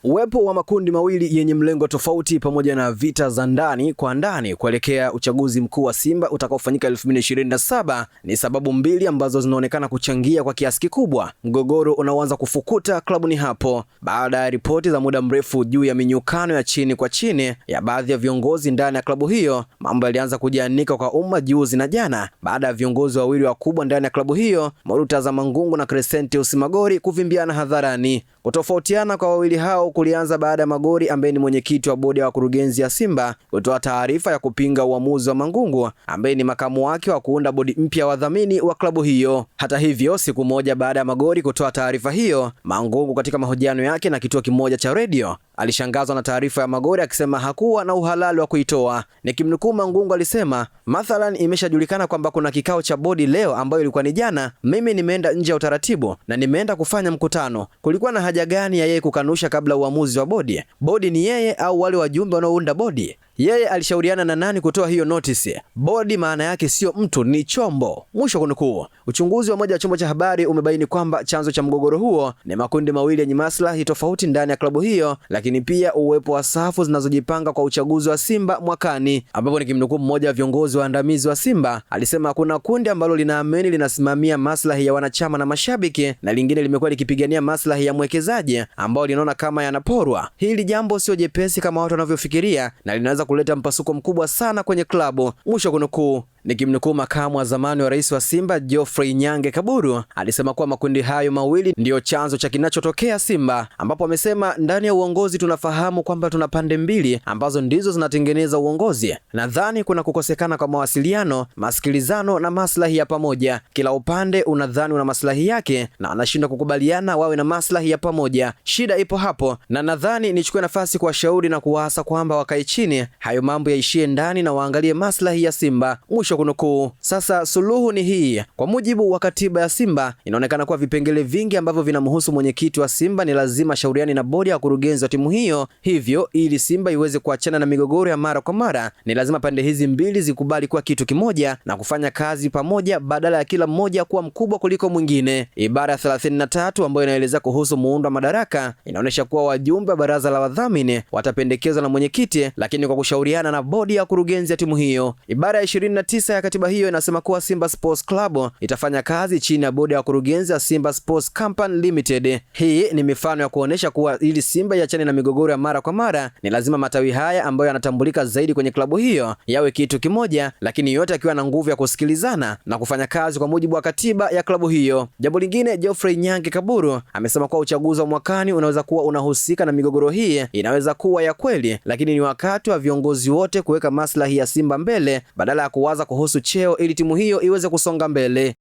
Uwepo wa makundi mawili yenye mlengo tofauti pamoja na vita za ndani kwa ndani kuelekea uchaguzi mkuu wa Simba utakaofanyika 2027 ni sababu mbili ambazo zinaonekana kuchangia kwa kiasi kikubwa mgogoro unaoanza kufukuta klabuni hapo, baada ya ripoti za muda mrefu juu ya minyukano ya chini kwa chini ya baadhi ya viongozi ndani ya klabu hiyo. Mambo yalianza kujianika kwa umma juzi na jana baada ya viongozi wawili wakubwa ndani ya klabu hiyo, Murtaza Mangungu na Crescentius Magori, kuvimbiana hadharani. Kutofautiana kwa wawili hao kulianza baada ya Magori, ambaye ni mwenyekiti wa bodi ya wakurugenzi ya Simba, kutoa taarifa ya kupinga uamuzi wa Mangungu, ambaye ni makamu wake, wa kuunda bodi mpya wadhamini wa klabu hiyo. Hata hivyo, siku moja baada ya Magori kutoa taarifa hiyo, Mangungu katika mahojiano yake na kituo kimoja cha redio alishangazwa na taarifa ya Magori, akisema hakuwa na uhalali wa kuitoa. Nikimnukuu, Mangungu alisema, "Mathalan, imeshajulikana kwamba kuna kikao cha bodi leo ambayo ilikuwa ni jana. Mimi nimeenda nje ya utaratibu na nimeenda kufanya mkutano. Kulikuwa na haja gani ya yeye kukanusha kabla uamuzi wa bodi? Bodi ni yeye au wale wajumbe wanaounda bodi? Yeye alishauriana na nani kutoa hiyo notice? Bodi maana yake sio mtu, ni chombo." Mwisho kunukuu. Uchunguzi wa moja wa chombo cha habari umebaini kwamba chanzo cha mgogoro huo ni makundi mawili yenye maslahi tofauti ndani ya klabu hiyo, lakini pia uwepo wa safu zinazojipanga kwa uchaguzi wa Simba mwakani, ambapo nikimnukuu mmoja wa viongozi waandamizi wa Simba alisema kuna kundi ambalo linaamini linasimamia maslahi ya wanachama na mashabiki, na lingine limekuwa likipigania maslahi ya mwekezaji ambao linaona kama yanaporwa. Hili jambo sio jepesi kama watu wanavyofikiria na linaweza kuleta mpasuko mkubwa sana kwenye klabu. Mwisho kunukuu. Nikimnukuu makamu wa zamani wa rais wa Simba Geoffrey Nyange Kaburu alisema kuwa makundi hayo mawili ndiyo chanzo cha kinachotokea Simba, ambapo amesema ndani ya uongozi tunafahamu kwamba tuna pande mbili ambazo ndizo zinatengeneza uongozi. Nadhani kuna kukosekana kwa mawasiliano, masikilizano na maslahi ya pamoja. Kila upande unadhani una maslahi yake na anashindwa kukubaliana wawe na maslahi ya pamoja. Shida ipo hapo, na nadhani nichukue nafasi kuwashauri na kuwaasa kwamba wakae chini, hayo mambo yaishie ndani na waangalie maslahi ya Simba. Mwisho kunukuu. Sasa suluhu ni hii. Kwa mujibu wa katiba ya Simba, inaonekana kuwa vipengele vingi ambavyo vinamhusu mwenyekiti wa Simba ni lazima shauriani na bodi ya wakurugenzi wa timu hiyo. Hivyo ili Simba iweze kuachana na migogoro ya mara kwa mara, ni lazima pande hizi mbili zikubali kuwa kitu kimoja na kufanya kazi pamoja badala ya kila mmoja kuwa mkubwa kuliko mwingine. Ibara ya 33 ambayo inaeleza kuhusu muundo wa madaraka inaonyesha kuwa wajumbe wa baraza la wadhamini watapendekezwa na mwenyekiti, lakini kwa kushauriana na bodi ya wakurugenzi ya timu hiyo. Ibara ya 29 ya katiba hiyo inasema kuwa Simba Sports Club itafanya kazi chini ya bodi ya wakurugenzi ya Simba Sports Company Limited. Hii ni mifano ya kuonesha kuwa ili Simba iachane na migogoro ya mara kwa mara, ni lazima matawi haya ambayo yanatambulika zaidi kwenye klabu hiyo yawe kitu kimoja, lakini yote akiwa na nguvu ya kusikilizana na kufanya kazi kwa mujibu wa katiba ya klabu hiyo. Jambo lingine, Geoffrey Nyange Kaburu amesema kuwa uchaguzi wa mwakani unaweza kuwa unahusika na migogoro hii. Inaweza kuwa ya kweli, lakini ni wakati wa viongozi wote kuweka maslahi ya Simba mbele badala ya kuwaza kuhusu cheo ili timu hiyo iweze kusonga mbele.